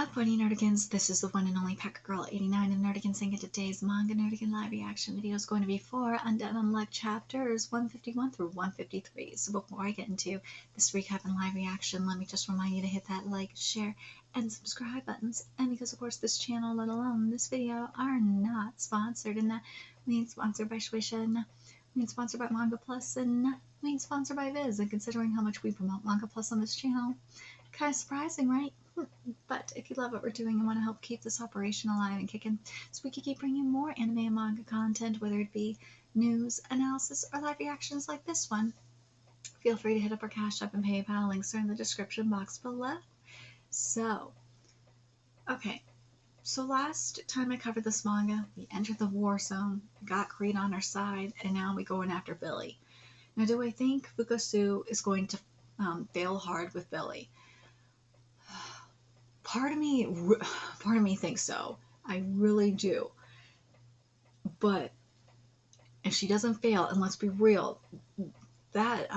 Good morning, Nerdigans. This is the one and only Packer Girl 89 of Nerdigans, and today's Manga Nerdigan live reaction video is going to be for Undead Unluck chapters 151 through 153. So before I get into this recap and live reaction, let me just remind you to hit that like, share, and subscribe buttons. And because of course this channel, let alone this video, are not sponsored, and that means sponsored by Shueisha, means sponsored by Manga Plus, and means sponsored by Viz. And considering how much we promote Manga Plus on this channel, kind of surprising, right? But if you love what we're doing and want to help keep this operation alive and kicking, so we can keep bringing more anime and manga content, whether it be news, analysis, or live reactions like this one, feel free to hit up our Cash App and PayPal. Links are in the description box below. So, okay. So last time I covered this manga, we entered the war zone, got Creed on our side, and now we're going after Billy. Now, do I think Fukasu is going to fail hard with Billy? Part of me thinks so. I really do. But if she doesn't fail, and let's be real, that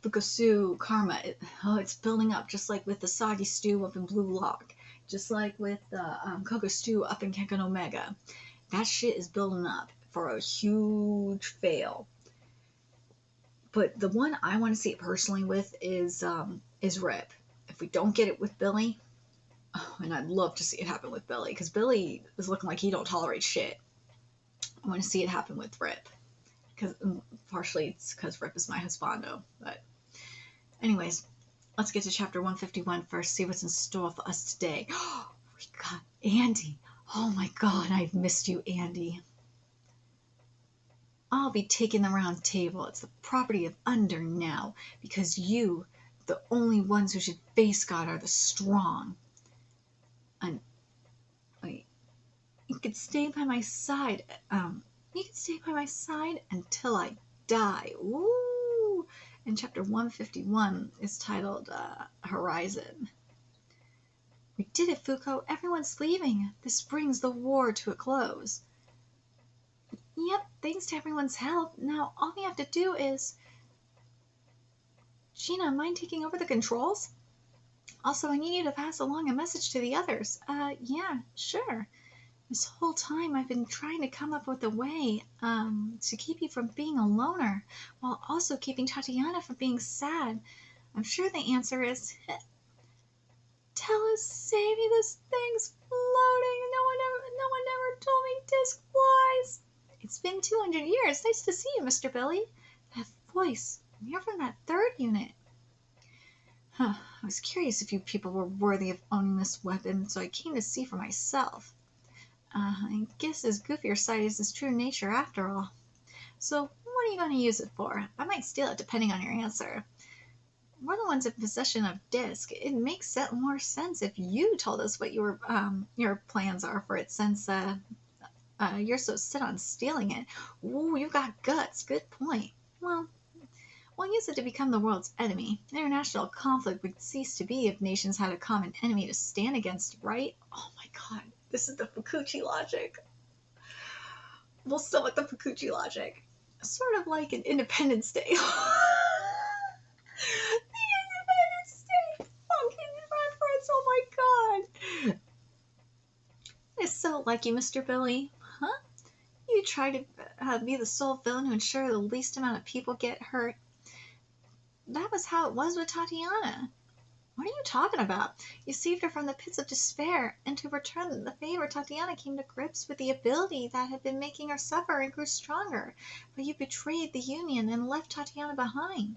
Fukasu karma, it's building up, just like with the soggy stew up in Blue Lock, just like with the Koga stew up in Kenkan Omega. That shit is building up for a huge fail. But the one I want to see it personally with is Rip. If we don't get it with Billy, oh, and I'd love to see it happen with Billy, because Billy is looking like he don't tolerate shit. I want to see it happen with Rip, because partially it's because Rip is my husbando. But anyways, let's get to chapter 151 first, see what's in store for us today. We got Andy. Oh my god, I've missed you, Andy. I'll be taking the round table. It's the property of Under now, because you, the only ones who should face God, are the strong. And wait, you could stay by my side. You could stay by my side until I die. Ooh! And chapter 151 is titled Horizon. We did it, Fuko. Everyone's leaving. This brings the war to a close. Yep, thanks to everyone's help. Now all we have to do is... Gina, mind taking over the controls? Also, I need you to pass along a message to the others. Yeah, sure. This whole time I've been trying to come up with a way, to keep you from being a loner, while also keeping Tatiana from being sad. I'm sure the answer is... Tell us, Sadie, this thing's floating. No one ever told me disc flies. It's been 200 years. Nice to see you, Mr. Billy. That voice. You're from that third unit. Huh. I was curious if you people were worthy of owning this weapon, so I came to see for myself. I guess his goofier side is his true nature after all. So, what are you going to use it for? I might steal it depending on your answer. We're the ones in possession of Disc. It makes more sense if you told us what your plans are for it, since you're so set on stealing it. Ooh, you got guts. Good point. Well, we'll use it to become the world's enemy. International conflict would cease to be if nations had a common enemy to stand against, right? Oh my god, this is the Fukuchi logic. We'll still with the Fukuchi logic. Sort of like an Independence Day. The Independence Day fucking reference, oh my god. It's so like you, Mr. Billy. Huh? You try to be the sole villain to ensure the least amount of people get hurt. That was how it was with Tatiana. What are you talking about? You saved her from the pits of despair, and to return the favor, Tatiana came to grips with the ability that had been making her suffer and grew stronger. But you betrayed the Union and left Tatiana behind.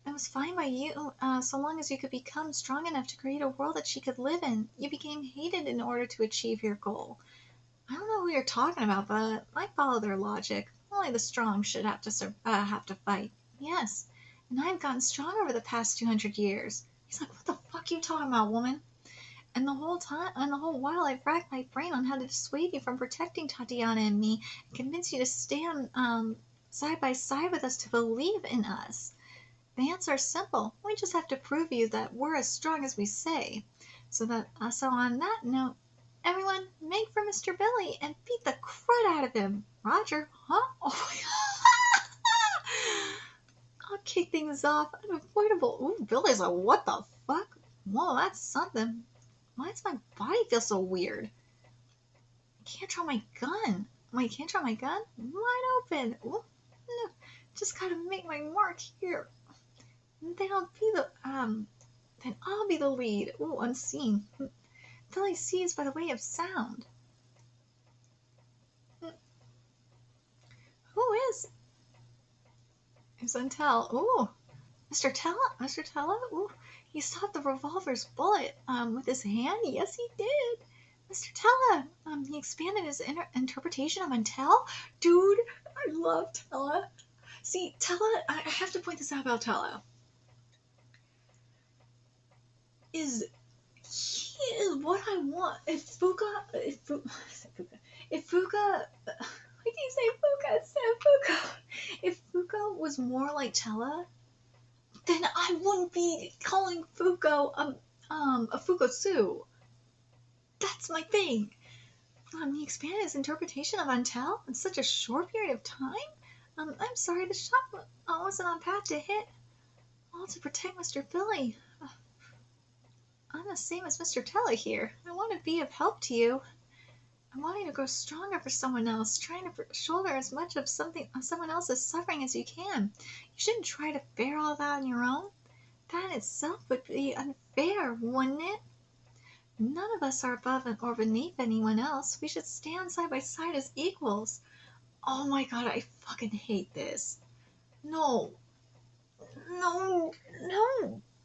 It was fine by you, so long as you could become strong enough to create a world that she could live in. You became hated in order to achieve your goal. I don't know who you're talking about, but I follow their logic. Only the strong should have to fight. Yes, and I've gotten strong over the past 200 years. He's like, what the fuck are you talking about, woman? And the whole while, I've racked my brain on how to dissuade you from protecting Tatiana and me, and convince you to stand side by side with us, to believe in us. The answer is simple. We just have to prove to you that we're as strong as we say. So on that note, everyone, make for Mr. Billy and beat the crud out of him. Roger, huh? Oh my god. I'll kick things off. Unavoidable. Ooh, Billy's like, what the fuck? Whoa, that's something. Why does my body feel so weird? I can't draw my gun. Wait, can't draw my gun? Wide open. Ooh, no. Just gotta make my mark here. Then I'll be the lead. Ooh, unseen. Billy sees by the way of sound. Who is? It's Untel. Ooh, Mr. Tella? Ooh, he stopped the revolver's bullet with his hand. Yes, he did. Mr. Tella, he expanded his interpretation of Untel. Dude, I love Tella. See, Tella, I have to point this out about Tella. He is what I want. If Fuka, why do you say Fuka instead of Fuka? If Fuka was more like Tella, then I wouldn't be calling Fuko a Fukosu. That's my thing. He expanded his interpretation of Untel in such a short period of time. I'm sorry, the shot wasn't on path to hit. All to protect Mr. Billy. I'm the same as Mr. Tella here. I want to be of help to you. I want you to grow stronger for someone else, trying to shoulder as much of someone else's suffering as you can. You shouldn't try to bear all that on your own. That itself would be unfair, wouldn't it? None of us are above or beneath anyone else. We should stand side by side as equals. Oh my god, I fucking hate this. No.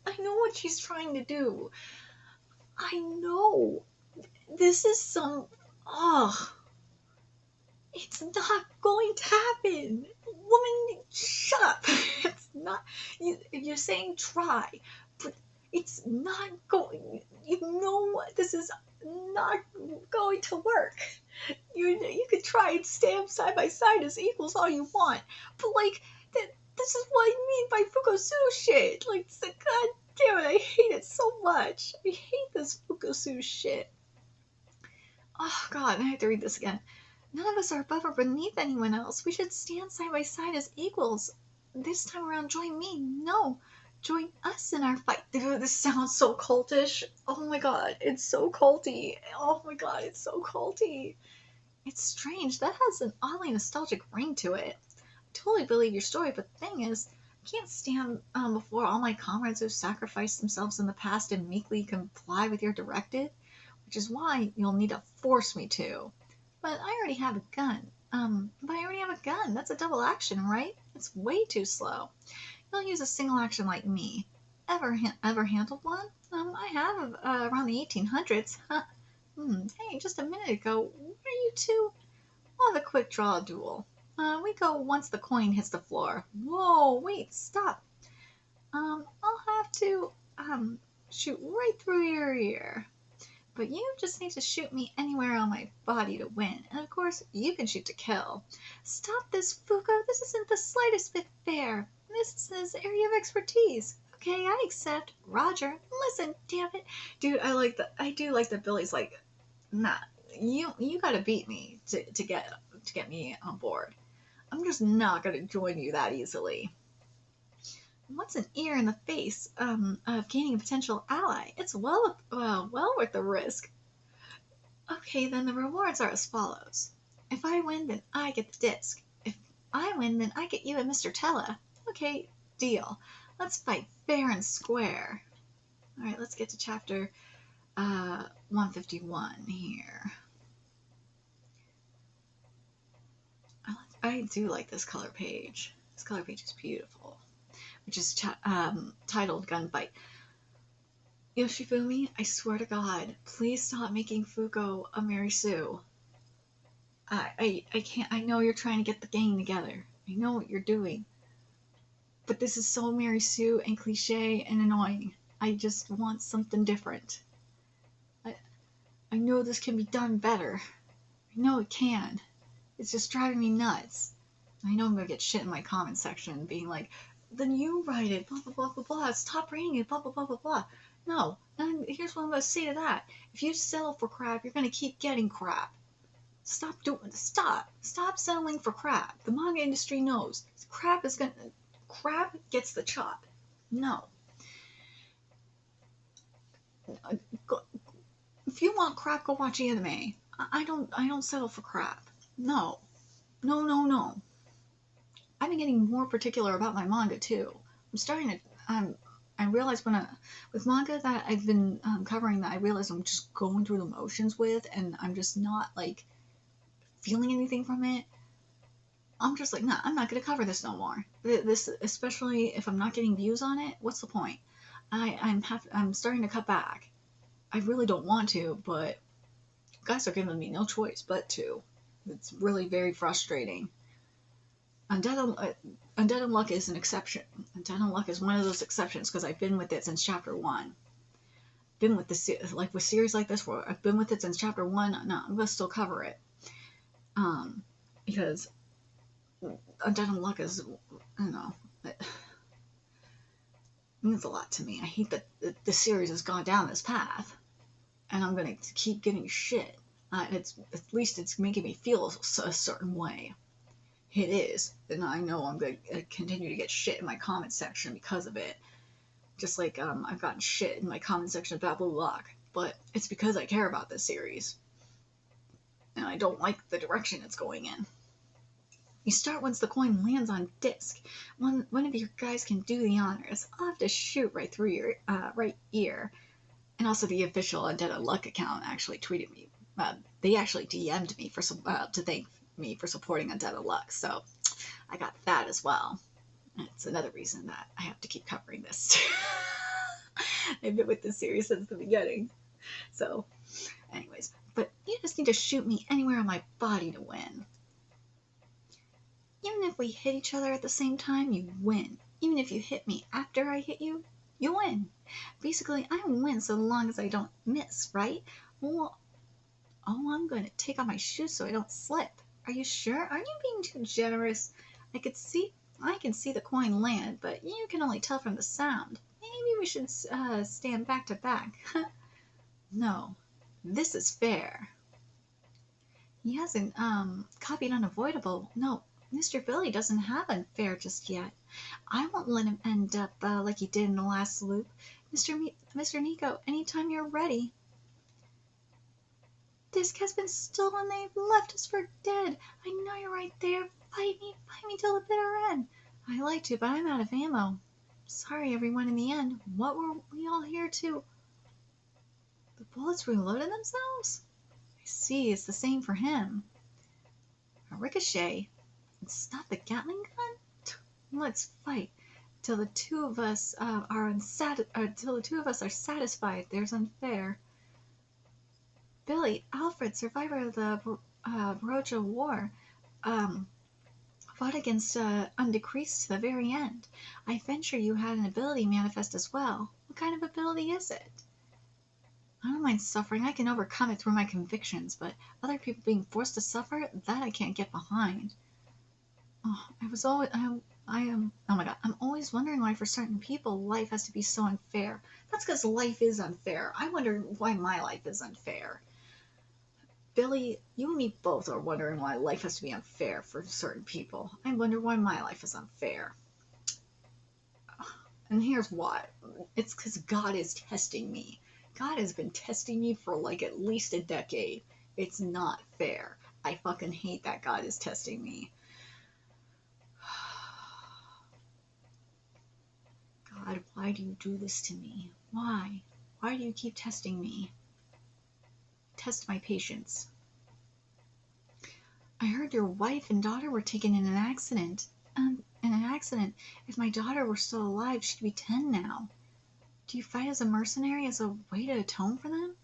I know what she's trying to do. I know. This is some... It's not going to happen. Woman, shut up. It's not... You're saying try, but it's not going... You know what? This is not going to work. You could try and stand side by side as equals all you want, but like... This is what I mean by Fukosu shit. Like, god damn it, I hate it so much. I hate this Fukosu shit. Oh god, I have to read this again. None of us are above or beneath anyone else. We should stand side by side as equals. This time around, join me. No, join us in our fight. Dude, this sounds so cultish. Oh my god, it's so culty. Oh my god, it's so culty. It's strange. That has an oddly nostalgic ring to it. Totally believe your story, but the thing is, I can't stand before all my comrades who sacrificed themselves in the past and meekly comply with your directive, which is why you'll need to force me to. But I already have a gun. That's a double action, right? It's way too slow. You'll use a single action like me. Ever handled one? I have around the 1800s. Hey, just a minute ago, what are you two? We'll have a quick draw duel. We go once the coin hits the floor. Whoa, wait, stop. I'll have to, shoot right through your ear. But you just need to shoot me anywhere on my body to win. And of course, you can shoot to kill. Stop this, Fuko. This isn't the slightest bit fair. This is his area of expertise. Okay, I accept. Roger. Listen, damn it. Dude, I do like that Billy's like, nah, you gotta beat me to get me on board. I'm just not going to join you that easily. What's an ear in the face of gaining a potential ally? It's well worth the risk. Okay, then the rewards are as follows. If I win, then I get the disc. If I win, then I get you and Mr. Tella. Okay, deal. Let's fight fair and square. All right, let's get to chapter 151 here. I do like this color page. This color page is beautiful, which is titled Gunfight. Yoshifumi, I swear to God, please stop making Fuko a Mary Sue. I can't. I know you're trying to get the gang together. I know what you're doing, but this is so Mary Sue and cliche and annoying. I just want something different. I know this can be done better. I know it can. It's just driving me nuts. I know I'm going to get shit in my comment section being like, then you write it, blah, blah, blah, blah, blah. Stop writing it, blah, blah, blah, blah, blah. No. And here's what I'm going to say to that. If you settle for crap, you're going to keep getting crap. Stop settling for crap. The manga industry knows. Crap gets the chop. No. If you want crap, go watch anime. I don't settle for crap. No. No, no, no. I've been getting more particular about my manga too. I'm starting to. I realize with manga that I've been covering that I realize I'm just going through the motions with, and I'm just not like feeling anything from it. I'm just like, nah, I'm not gonna cover this no more. This, especially if I'm not getting views on it. What's the point? I'm starting to cut back. I really don't want to, but guys are giving me no choice but to. It's really very frustrating. Undead Unluck is an exception. Undead Unluck is one of those exceptions because I've been with it since chapter 1. Been with with series like this where I've been with it since chapter 1. No, I'm gonna still cover it. Because Undead Unluck is, I don't know, it means a lot to me. I hate that the series has gone down this path, and I'm gonna keep getting shit. At least it's making me feel a certain way. It is, and I know I'm going to continue to get shit in my comment section because of it. Just like I've gotten shit in my comment section of Bad Blue Lock, but it's because I care about this series, and I don't like the direction it's going in. You start once the coin lands on disc. One of your guys can do the honors. I'll have to shoot right through your right ear. And also the official Undead Unluck account actually tweeted me. They actually DM'd me to thank me for supporting Undead Unluck, so I got that as well. It's another reason that I have to keep covering this. I've been with this series since the beginning. So, anyways, but you just need to shoot me anywhere on my body to win. Even if we hit each other at the same time, you win. Even if you hit me after I hit you, you win. Basically, I win so long as I don't miss, right? Well, I'm going to take off my shoes so I don't slip. Are you sure? Aren't you being too generous? I can see the coin land, but you can only tell from the sound. Maybe we should stand back to back. No, this is fair. He hasn't copied Unavoidable. No, Mr. Billy doesn't have Unfair just yet. I won't let him end up like he did in the last loop. Mr. Nico, anytime you're ready. Disc has been stolen. They've left us for dead. I know you're right there. Fight me till the bitter end. I like to, but I'm out of ammo. Sorry, everyone, in the end. What were we all here to? The bullets reloaded themselves? I see, it's the same for him. A ricochet. It's not the Gatling gun? Let's fight till the two of us are satisfied. There's Unfair. Billy, Alfred, survivor of the Barocha War, fought against Undecreased to the very end. I venture you had an ability manifest as well. What kind of ability is it? I don't mind suffering. I can overcome it through my convictions, but other people being forced to suffer, that I can't get behind. Oh, oh my god, I'm always wondering why for certain people life has to be so unfair. That's because life is unfair. I wonder why my life is unfair. Billy, you and me both are wondering why life has to be unfair for certain people. I wonder why my life is unfair. And here's why. It's because God is testing me. God has been testing me for like at least a decade. It's not fair. I fucking hate that God is testing me. God, why do you do this to me? Why? Why do you keep testing me? Test my patience. I heard your wife and daughter were taken in an accident. If my daughter were still alive, she'd be 10 now. Do you fight as a mercenary as a way to atone for them?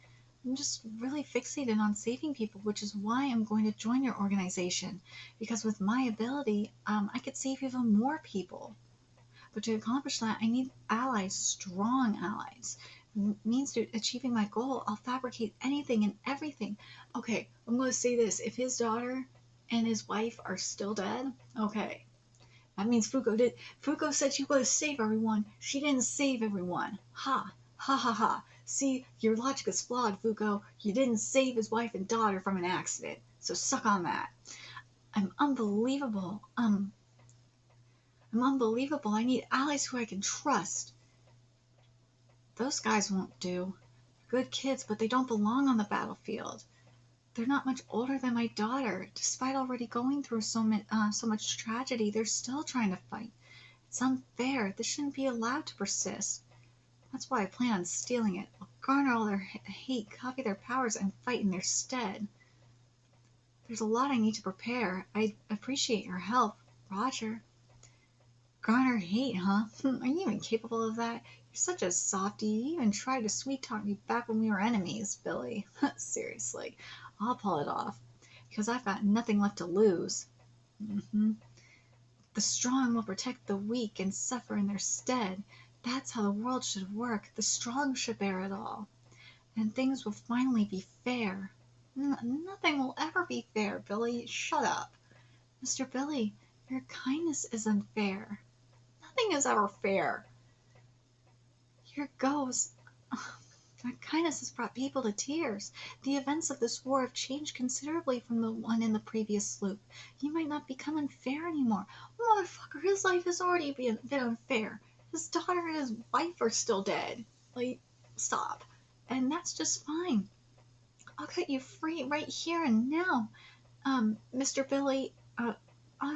I'm just really fixated on saving people, which is why I'm going to join your organization. Because with my ability, I could save even more people. But to accomplish that, I need allies, strong allies. Means to achieving my goal, I'll fabricate anything and everything. Okay, I'm going to say this. If his daughter and his wife are still dead, okay. That means Fuko said she was going to save everyone. She didn't save everyone. Ha. Ha ha ha. See, your logic is flawed, Fuko. You didn't save his wife and daughter from an accident. So suck on that. I'm unbelievable. I'm unbelievable. I need allies who I can trust. Those guys won't do. good kids, but they don't belong on the battlefield. They're not much older than my daughter. Despite already going through so much tragedy, they're still trying to fight. It's unfair. This shouldn't be allowed to persist. That's why I plan on stealing it. I'll garner all their hate, copy their powers, and fight in their stead. There's a lot I need to prepare. I appreciate your help, Roger. Garner hate, huh? Are you even capable of that? You're such a softie. You even tried to sweet-talk me back when we were enemies, Billy. Seriously, I'll pull it off, because I've got nothing left to lose. The strong will protect the weak and suffer in their stead. That's how the world should work. The strong should bear it all. And things will finally be fair. Nothing will ever be fair, Billy. Shut up. Mr. Billy, your kindness is unfair. Nothing is ever fair. Here goes. That kindness has brought people to tears. The events of this war have changed considerably from the one in the previous loop. You might not become unfair anymore. Motherfucker, his life has already been unfair. His daughter and his wife are still dead. Like, stop. And that's just fine. I'll cut you free right here and now, Mr. Billy. I'll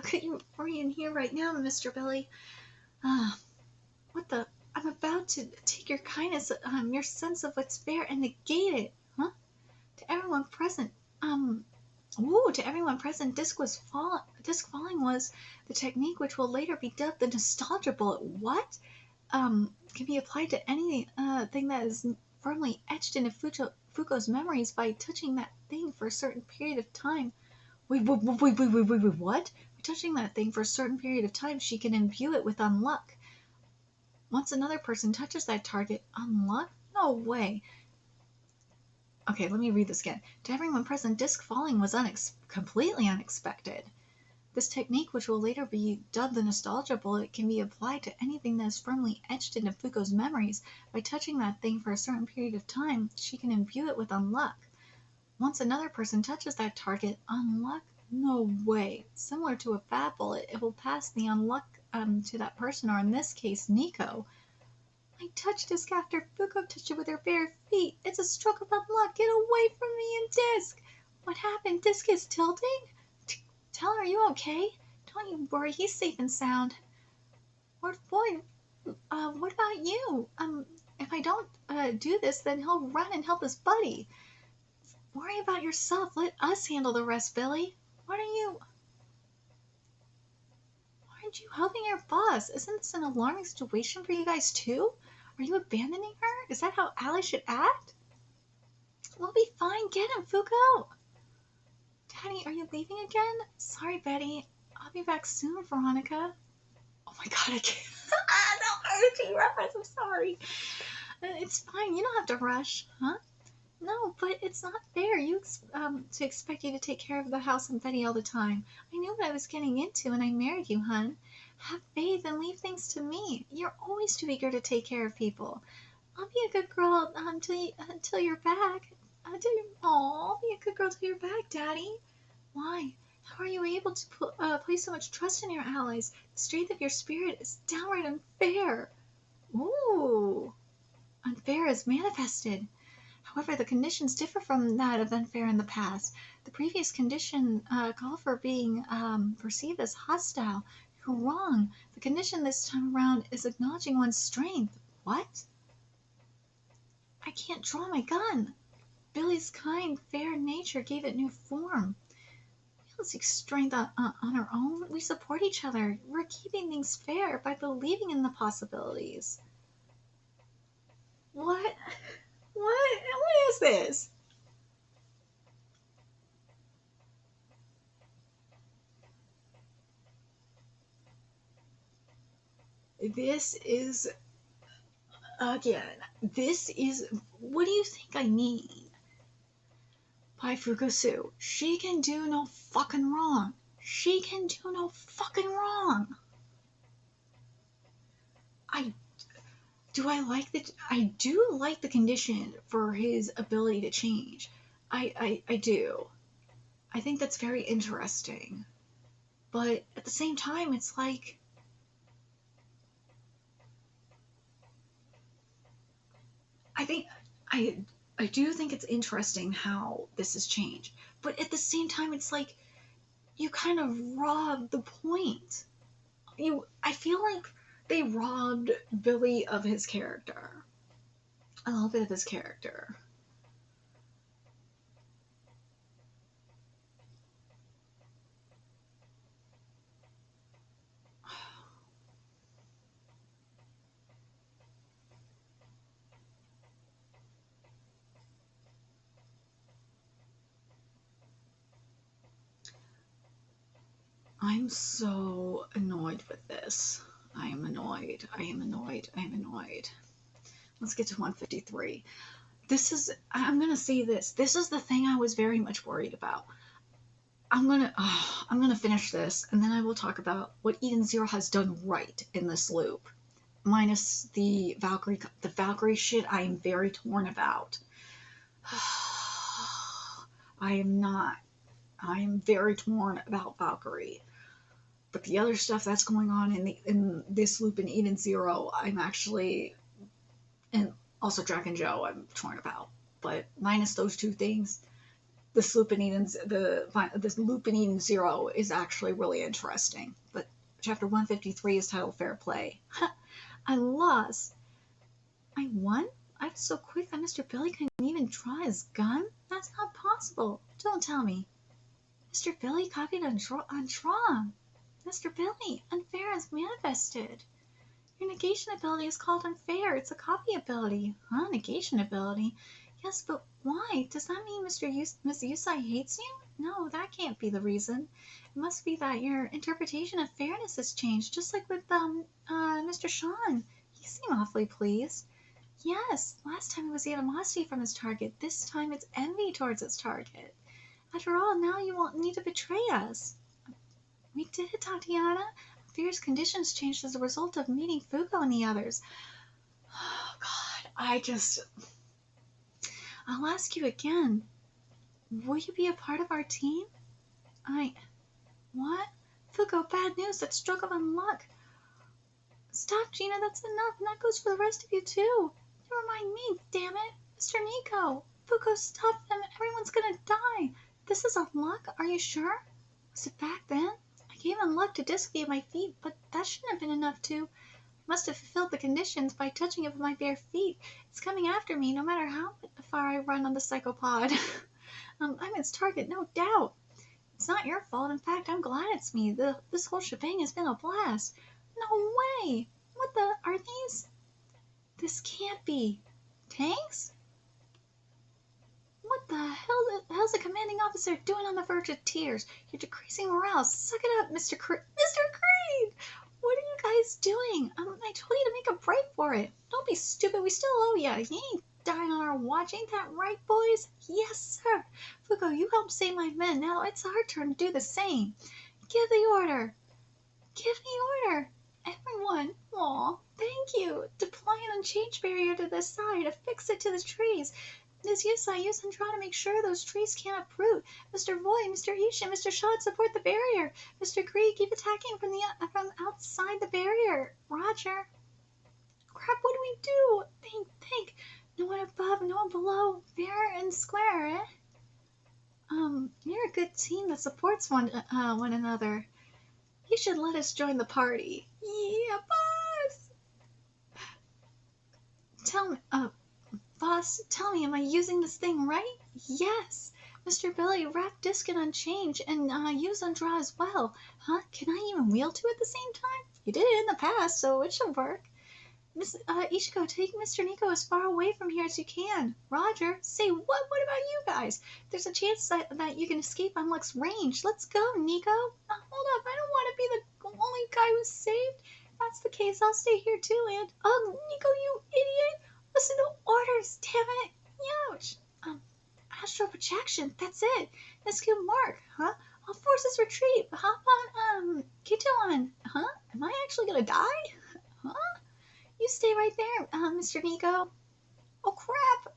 cut you free in here right now, Mr. Billy. What the? I'm about to take your kindness, your sense of what's fair, and negate it, huh? To everyone present, disc falling was the technique which will later be dubbed the nostalgia bullet. What? Can be applied to any thing that is firmly etched into Fuko's memories by touching that thing for a certain period of time. Wait, what? By touching that thing for a certain period of time, she can imbue it with unluck. Once another person touches that target, unluck? No way. Okay, let me read this again. To everyone present, disc falling was completely unexpected. This technique, which will later be dubbed the nostalgia bullet, can be applied to anything that is firmly etched into Fuko's memories. By touching that thing for a certain period of time, she can imbue it with unluck. Once another person touches that target, unluck? No way. Similar to a bad bullet, it will pass the unluck to that person, or in this case, Nico. I touched Disc after Fuko touched it with her bare feet. It's a stroke of unluck. Get away from me and Disc. What happened? Disc is tilting? Tell her, are you okay? Don't you worry, he's safe and sound. Lord Boyd, what about you? If I don't do this, then he'll run and help his buddy. Worry about yourself. Let us handle the rest, Billy. What are you... Why aren't you helping your boss? Isn't this an alarming situation for you guys too? Are you abandoning her? Is that how allies should act? We'll be fine. Get him, Fuko. Daddy, are you leaving again? Sorry, Betty. I'll be back soon, Veronica. Oh my god, I can't. No, reference. I'm sorry. It's fine. You don't have to rush, huh? No, but it's not fair. To expect you to take care of the house and Betty all the time. I knew what I was getting into when I married you, hun. Have faith and leave things to me. You're always too eager to take care of people. I'll be a good girl until you're back. I'll be a good girl till you're back, Daddy. Why? How are you able to place so much trust in your allies? The strength of your spirit is downright unfair. Ooh. Unfair is manifested. However, the conditions differ from that of unfair in the past. The previous condition called for being perceived as hostile. You're wrong. The condition this time around is acknowledging one's strength. What? I can't draw my gun. Billy's kind, fair nature gave it new form. We don't seek strength on our own. We support each other. We're keeping things fair by believing in the possibilities. What? What is this? This is, what do you think I mean? By Fukusu, she can do no fucking wrong. She can do no fucking wrong. I do like the condition for his ability to change. I do. I think that's very interesting. But at the same time, it's like... I do think it's interesting how this has changed. But at the same time, it's like you kind of robbed the point. I feel like they robbed Billy of his character. A little bit of his character. I'm so annoyed with this. I am annoyed. I am annoyed. I am annoyed. Let's get to 153. I'm gonna say this. This is the thing I was very much worried about. I'm gonna finish this, and then I will talk about what Eden Zero has done right in this loop, minus the Valkyrie shit. I am very torn about. I am very torn about Valkyrie, but the other stuff that's going on in this loop in Eden Zero, I'm actually, and also Dragon Joe, I'm torn about. But minus those two things, this loop in Eden Zero is actually really interesting. But chapter 153 is titled Fair Play. I lost. I won? I was so quick that Mr. Billy couldn't even draw his gun? That's not possible. Don't tell me. Mr. Billy copied on draw. Mr. Billy, unfair is manifested. Your negation ability is called unfair. It's a copy ability. Huh? Negation ability? Yes, but why? Does that mean Miss Yusai hates you? No, that can't be the reason. It must be that your interpretation of fairness has changed, just like with Mr. Sean. He seemed awfully pleased. Yes, last time it was animosity from his target. This time it's envy towards its target. After all, now you won't need to betray us. We did it, Tatiana. Fear's conditions changed as a result of meeting Fuko and the others. Oh, God, I'll ask you again. Will you be a part of our team? What? Fuko, bad news. That stroke of unluck. Stop, Gina. That's enough. And that goes for the rest of you, too. Never mind me, damn it. Mr. Nico. Fuko, stop them. Everyone's gonna die. This is unluck. Are you sure? Was it back then? I gave unluck to Disky at my feet, but that shouldn't have been enough to. Must have fulfilled the conditions by touching it with my bare feet. It's coming after me, no matter how far I run on the psychopod. I'm its target, no doubt. It's not your fault. In fact, I'm glad it's me. This whole shebang has been a blast. No way! What the... are these... This can't be... tanks? What the hell's the commanding officer doing on the verge of tears? You're decreasing morale. Suck it up, Mr. Creed. Mr. Creed! What are you guys doing? I told you to make a break for it. Don't be stupid. We still owe ya. You ain't dying on our watch. Ain't that right, boys? Yes, sir. Fuko, you helped save my men. Now it's our turn to do the same. Give the order. Give the order. Everyone. Aw, thank you. Deploy an unchanged barrier to the side. Affix it to the trees. Ms. Yusai, use and try to make sure those trees can't uproot. Mr. Voy, Mr. Ishin, Mr. Shad, support the barrier. Mr. Creed, keep attacking from outside the barrier. Roger. Crap, what do we do? Think. No one above, no one below. Fair and square, eh? You're a good team that supports one another. You should let us join the party. Yeah, boss! Boss, tell me, am I using this thing right? Yes. Mr. Billy, wrap disc and unchanged and use undraw as well. Huh? Can I even wheel to at the same time? You did it in the past, so it should work. Miss Ishiko, take Mr. Nico as far away from here as you can. Roger. Say, what about you guys? There's a chance that you can escape Unluck's range. Let's go, Nico. Hold up, I don't want to be the only guy who's saved. If that's the case, I'll stay here too, and... Oh, Nico, you idiot! Listen to orders, damn it! Ouch! Astral projection, that's it. Let's get Mark, huh? All forces retreat. Hop on, Kituan. Huh? Am I actually gonna die? Huh? You stay right there, Mr. Nico. Oh, crap!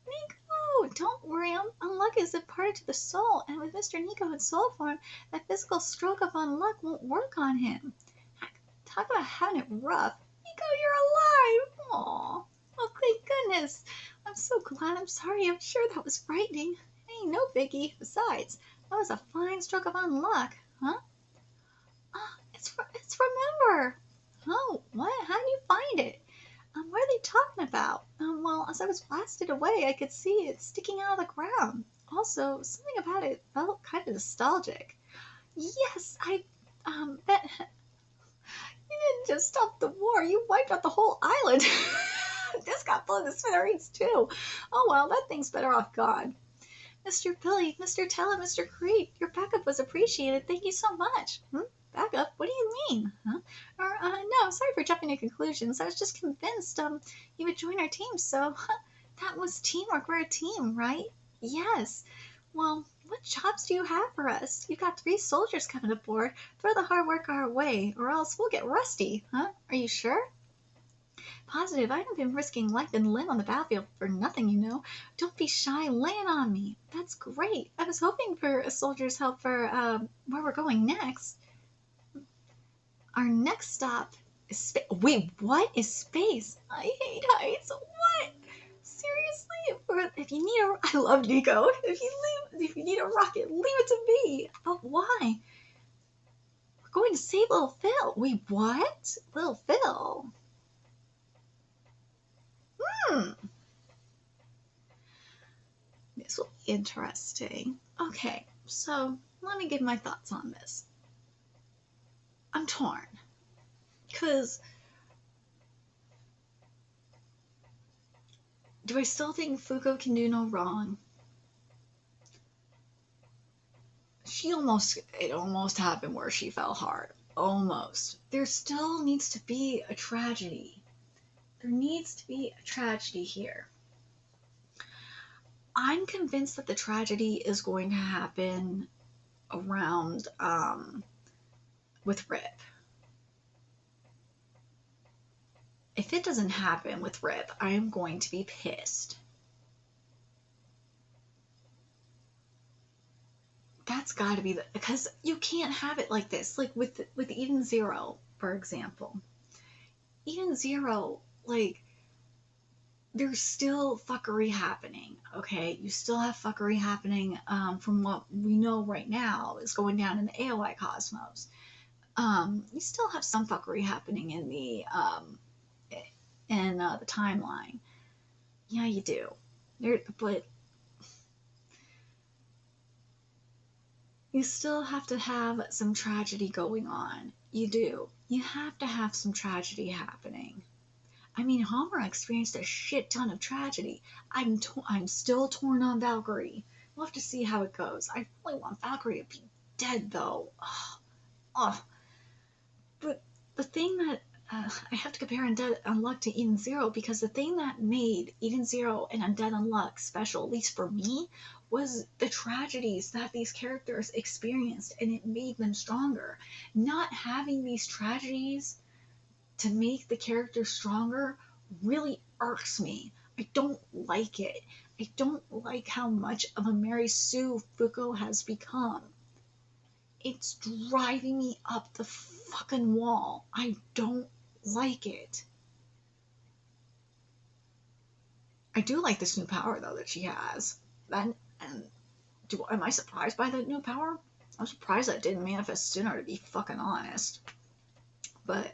Nico, don't worry. Unluck is imparted to the soul, and with Mr. Nico in soul form, that physical stroke of unluck won't work on him. Talk about having it rough. Nico, you're alive! Aww. Oh, thank goodness. I'm so glad. I'm sorry. I'm sure that was frightening. Hey, no biggie. Besides, that was a fine stroke of unluck. Huh? It's remember. Oh, what? How do you find it? What are they talking about? Well, as I was blasted away, I could see it sticking out of the ground. Also, something about it felt kind of nostalgic. Yes, that you didn't just stop the war, you wiped out the whole island. This got blown to smithereens too. Oh well, that thing's better off gone. Mr. Billy, Mr. Tella, Mr. Creed, your backup was appreciated. Thank you so much. Backup? What do you mean? Huh? No, sorry for jumping to conclusions. I was just convinced, you would join our team, so that was teamwork. We're a team, right? Yes. Well, what jobs do you have for us? You've got 3 soldiers coming aboard. Throw the hard work our way, or else we'll get rusty, huh? Are you sure? Positive. I haven't been risking life and limb on the battlefield for nothing, you know. Don't be shy. Lay it on me. That's great. I was hoping for a soldier's help for where we're going next. Our next stop is space. Wait, what is space? I hate heights. What? Seriously? If you need a, I love Nico. If you need a rocket, leave it to me. But why? We're going to save little Phil. Wait, what? Little Phil? This will be interesting. Okay, so let me give my thoughts on this. I'm torn. Because do I still think Fuko can do no wrong? It almost happened where she fell hard. Almost. There still needs to be a tragedy. There needs to be a tragedy here. I'm convinced that the tragedy is going to happen around with Rip. If it doesn't happen with Rip, I am going to be pissed. That's got to be because you can't have it like this. Like with Eden Zero, for example. Eden Zero, like, there's still fuckery happening, okay? You still have fuckery happening from what we know right now is going down in the AOI cosmos. You still have some fuckery happening in the timeline. Yeah, you do. But you still have to have some tragedy going on. You do. You have to have some tragedy happening. I mean, Homer experienced a shit ton of tragedy. I'm still torn on Valkyrie. We'll have to see how it goes. I really want Valkyrie to be dead, though. But the thing that I have to compare Undead Unluck to Eden Zero because the thing that made Eden Zero and Undead Unluck special, at least for me, was the tragedies that these characters experienced, and it made them stronger. Not having these tragedies to make the character stronger really irks me. I don't like it. I don't like how much of a Mary Sue Fuko has become. It's driving me up the fucking wall. I don't like it. I do like this new power though that she has. Am I surprised by that new power? I'm surprised that didn't manifest sooner, to be fucking honest. But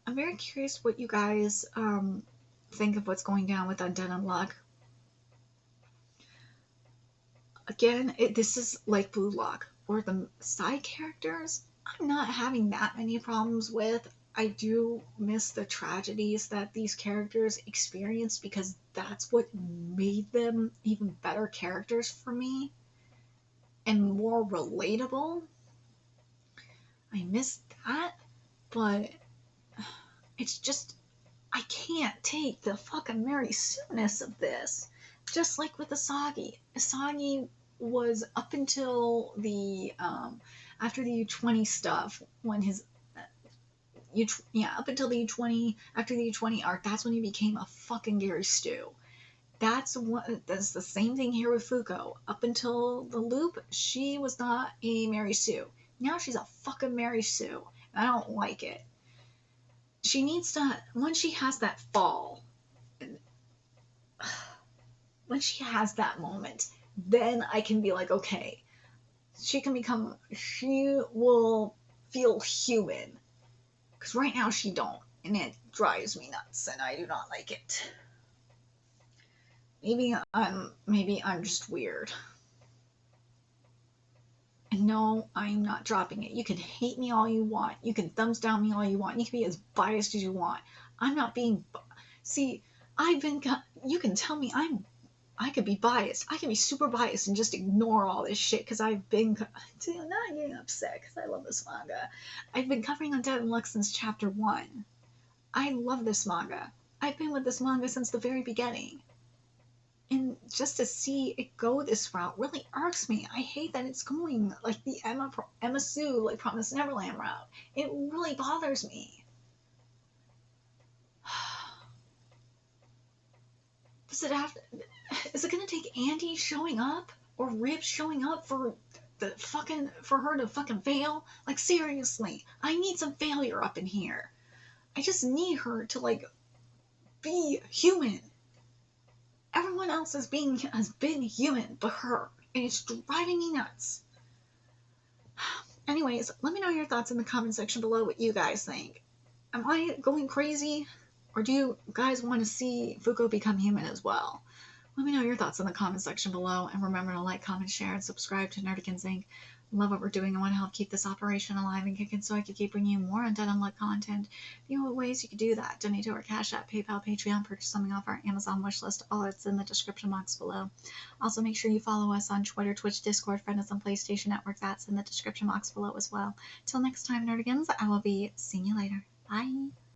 I'm very curious what you guys think of what's going down with Undead Unluck. Again, this is like Blue Lock, or the side characters. I'm not having that many problems with. I do miss the tragedies that these characters experienced because that's what made them even better characters for me and more relatable. I miss that, but it's just, I can't take the fucking Mary Sue-ness of this. Just like with Asagi. Asagi was up until the, after the U20 stuff, when his, up until the U20, after the U20 arc, that's when he became a fucking Gary Stu. That's the same thing here with Fuko. Up until the loop, she was not a Mary Sue. Now she's a fucking Mary Sue. And I don't like it. She needs to, once she has that fall, when she has that moment, then I can be like, okay, she will feel human. Because right now she don't, and it drives me nuts, and I do not like it. Maybe I'm just weird. And no, I'm not dropping it. You can hate me all you want. You can thumbs down me all you want. You can be as biased as you want. I'm not being. See, You can tell me I could be biased. I can be super biased and just ignore all this shit because I've been. See, I'm not getting upset because I love this manga. I've been covering Undead Unluck since chapter 1. I love this manga. I've been with this manga since the very beginning. And just to see it go this route really irks me. I hate that it's going like the Emma Sue, like Promised Neverland route. It really bothers me. Does it have to, is it gonna take Andy showing up or Rib showing up for her to fucking fail? Like seriously, I need some failure up in here. I just need her to like be human. Everyone else has been human but her, and it's driving me nuts. Anyways, let me know your thoughts in the comment section below what you guys think. Am I going crazy? Or do you guys want to see Fuko become human as well? Let me know your thoughts in the comment section below, and remember to like, comment, share, and subscribe to Nerdigans Inc. Love what we're doing. I want to help keep this operation alive and kicking so I can keep bringing you more Undead Unluck content. You know what ways you could do that? Donate to our Cash App, PayPal, Patreon, purchase something off our Amazon wish list. All that's in the description box below. Also, make sure you follow us on Twitter, Twitch, Discord, friend us on PlayStation Network. That's in the description box below as well. Till next time, Nerdigans, I will be seeing you later. Bye.